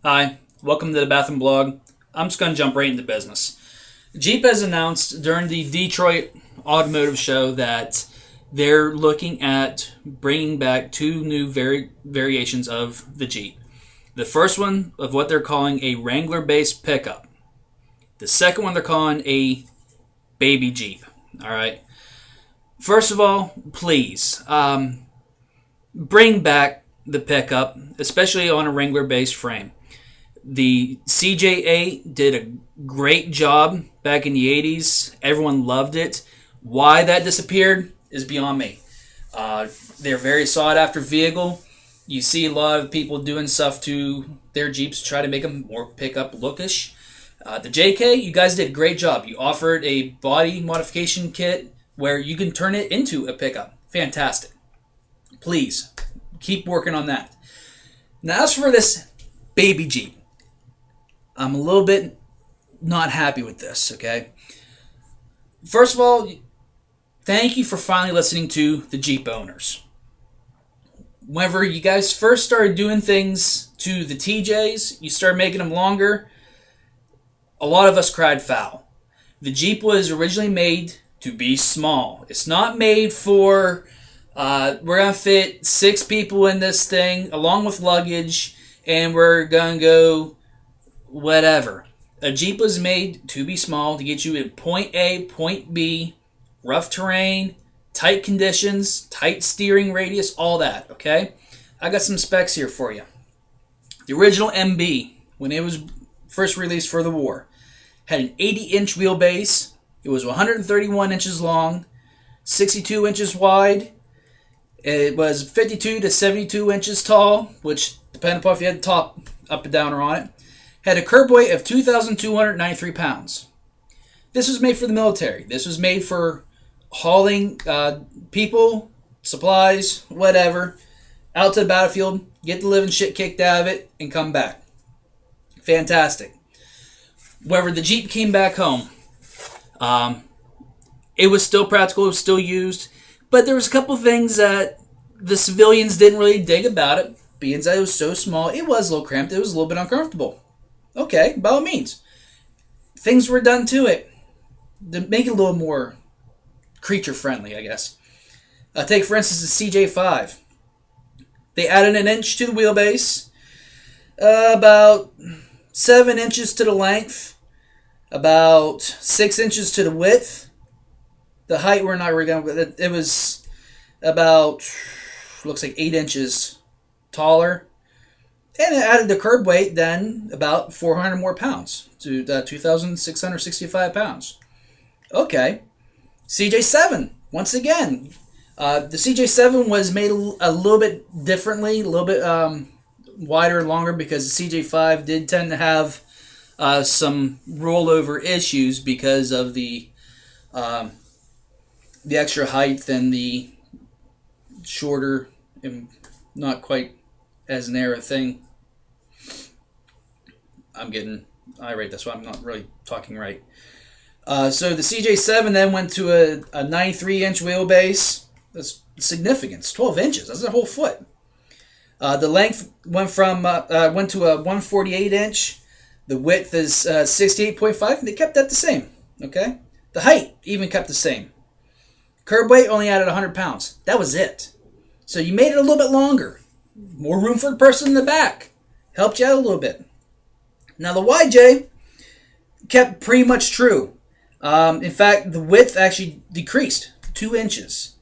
Hi, welcome to the Bathroom Blog. I'm just going to jump right into business. Jeep has announced during the Detroit Automotive Show that they're looking at bringing back two new variations of the Jeep. The first one of what they're calling a Wrangler-based pickup. The second one they're calling a baby Jeep. All right. First of all, please bring back the pickup, especially on a Wrangler-based frame. The CJ8 did a great job back in the 80s. Everyone loved it. Why that disappeared is beyond me. They're a very sought after vehicle. You see a lot of people doing stuff to their Jeeps to try to make them more pickup lookish. The JK, you guys did a great job. You offered a body modification kit where you can turn it into a pickup. Fantastic. Please keep working on that. Now, as for this baby Jeep, I'm a little bit not happy with this, okay? First of all, thank you for finally listening to the Jeep owners. Whenever you guys first started doing things to the TJs, you started making them longer, a lot of us cried foul. The Jeep was originally made to be small. It's not made for, we're going to fit 6 people in this thing along with luggage, and we're going to go whatever. A Jeep was made to be small to get you in point A, point B, rough terrain, tight conditions, tight steering radius, all that, okay? I got some specs here for you. The original MB, when it was first released for the war, had an 80-inch wheelbase. It was 131 inches long, 62 inches wide. It was 52 to 72 inches tall, which depending upon if you had the top up and down or on it. Had a curb weight of 2,293 pounds. This was made for the military. This was made for hauling people, supplies, whatever, out to the battlefield, get the living shit kicked out of it, and come back. Fantastic. Whenever the Jeep came back home, it was still practical, it was still used, but there was a couple things that the civilians didn't really dig about it, being that it was so small. It was a little cramped, it was a little bit uncomfortable. Okay, by all means. Things were done to it to make it a little more creature friendly, I guess. Take, for instance, the CJ5. They added an inch to the wheelbase, about 7 inches to the length, about 6 inches to the width. The height, we're not really going to. It was about, looks like 8 inches taller. And it added the curb weight then about 400 more pounds to 2,665 pounds. Okay. CJ7, once again. The CJ7 was made a little bit differently, a little bit wider and longer because the CJ5 did tend to have some rollover issues because of the extra height and the shorter and not quite as narrow thing. I'm getting irate. That's why I'm not really talking right. So the CJ7 then went to a 93-inch wheelbase. That's significant. It's 12 inches. That's a whole foot. The length went to a 148-inch. The width is 68.5. They kept that the same. Okay. The height even kept the same. Curb weight only added 100 pounds. That was it. So you made it a little bit longer. More room for the person in the back. Helped you out a little bit. Now the YJ kept pretty much true. In fact, the width actually decreased 2 inches.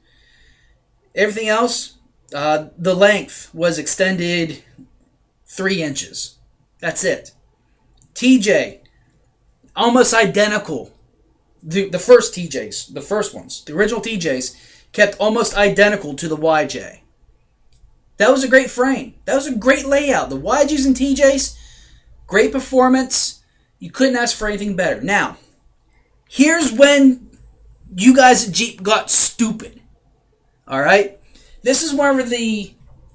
Everything else, the length was extended 3 inches. That's it. TJ, almost identical. The first TJs, the first ones, the original TJs, kept almost identical to the YJ. That was a great frame. That was a great layout. The YJs and TJs, great performance. You couldn't ask for anything better. Now, here's when you guys at Jeep got stupid. All right? This is whenever the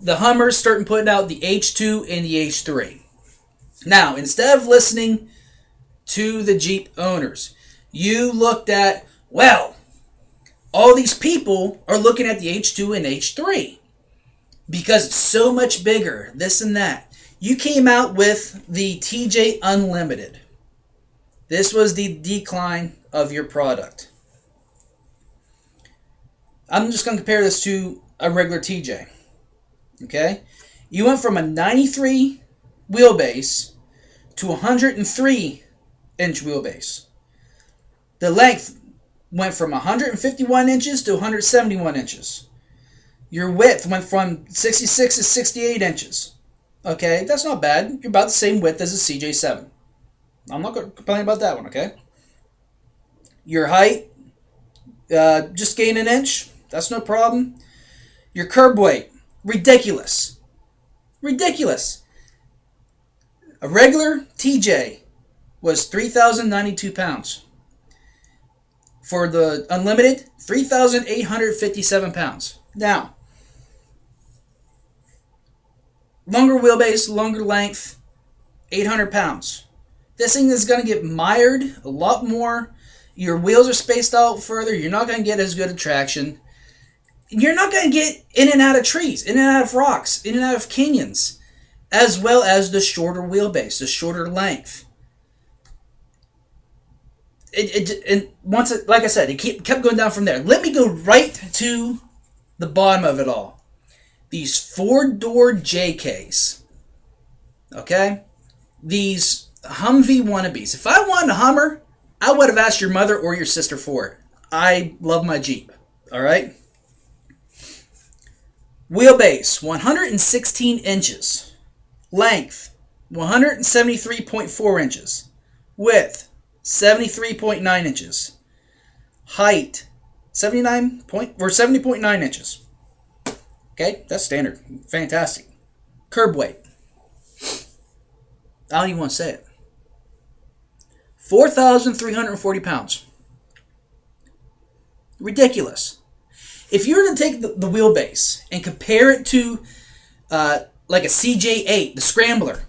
Hummers started putting out the H2 and the H3. Now, instead of listening to the Jeep owners, you looked at, well, all these people are looking at the H2 and H3. because it's so much bigger, this and that. You came out with the TJ Unlimited. This was the decline of your product. I'm just going to compare this to a regular TJ. Okay? You went from a 93 wheelbase to a 103 inch wheelbase. The length went from 151 inches to 171 inches. Your width went from 66 to 68 inches. Okay, that's not bad. You're about the same width as a CJ7. I'm not going to complain about that one, okay? Your height, just gain an inch. That's no problem. Your curb weight, ridiculous. Ridiculous. A regular TJ was 3,092 pounds. For the Unlimited, 3,857 pounds. Now, longer wheelbase, longer length, 800 pounds. This thing is going to get mired a lot more. Your wheels are spaced out further. You're not going to get as good a traction. You're not going to get in and out of trees, in and out of rocks, in and out of canyons, as well as the shorter wheelbase, the shorter length. Like I said, it kept going down from there. Let me go right to the bottom of it all. These 4-door JKs. Okay? These Humvee wannabes. If I wanted a Hummer, I would have asked your mother or your sister for it. I love my Jeep. Alright? Wheelbase, 116 inches. Length, 173.4 inches. Width, 73.9 inches. Height, 70.9 inches. Okay, that's standard. Fantastic. Curb weight. I don't even want to say it. 4,340 pounds. Ridiculous. If you were to take the wheelbase and compare it to like a CJ8, the Scrambler.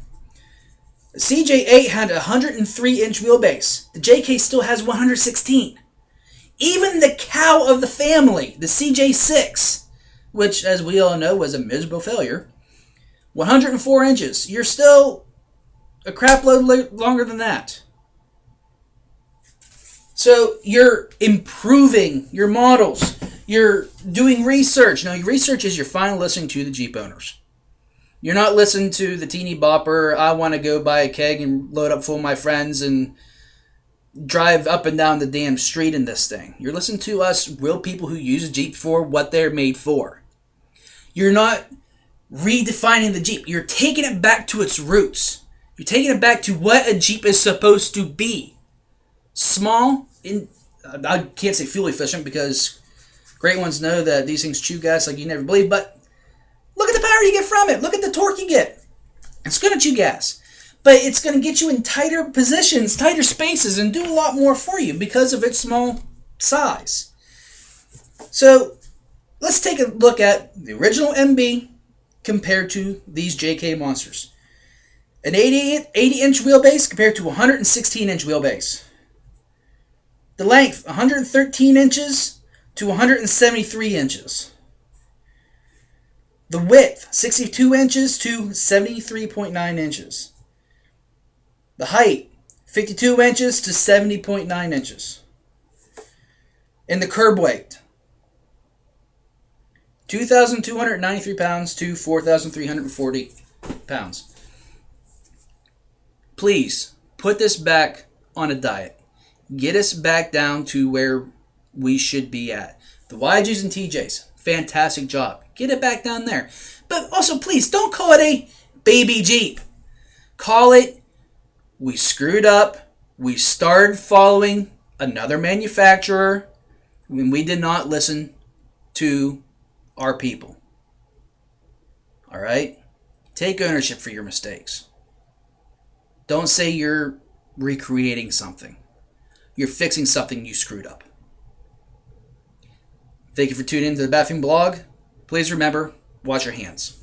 The CJ8 had a 103-inch wheelbase. The JK still has 116. Even the cow of the family, the CJ6, which, as we all know, was a miserable failure, 104 inches. You're still a crap load longer than that. So you're improving your models. You're doing research. Now, your research is you're finally listening to the Jeep owners. You're not listening to the teeny bopper, I want to go buy a keg and load up full of my friends and drive up and down the damn street in this thing. You're listening to us real people who use a Jeep for what they're made for. You're not redefining the Jeep. You're taking it back to its roots. You're taking it back to what a Jeep is supposed to be. Small, I can't say fuel efficient because great ones know that these things chew gas like you never believe, but look at the power you get from it. Look at the torque you get. It's going to chew gas, but it's going to get you in tighter positions, tighter spaces, and do a lot more for you because of its small size. So let's take a look at the original MB compared to these JK monsters. An 80-inch wheelbase compared to a 116-inch wheelbase. The length, 113 inches to 173 inches. The width, 62 inches to 73.9 inches. The height, 52 inches to 70.9 inches. And the curb weight, 2,293 pounds to 4,340 pounds. Please, put this back on a diet. Get us back down to where we should be at. The YGs and TJs, fantastic job. Get it back down there. But also, please, don't call it a baby Jeep. Call it, we screwed up. We started following another manufacturer when we did not listen to our people. All right? Take ownership for your mistakes. Don't say you're recreating something. You're fixing something you screwed up. Thank you for tuning into the Baffing Blog. Please remember, wash your hands.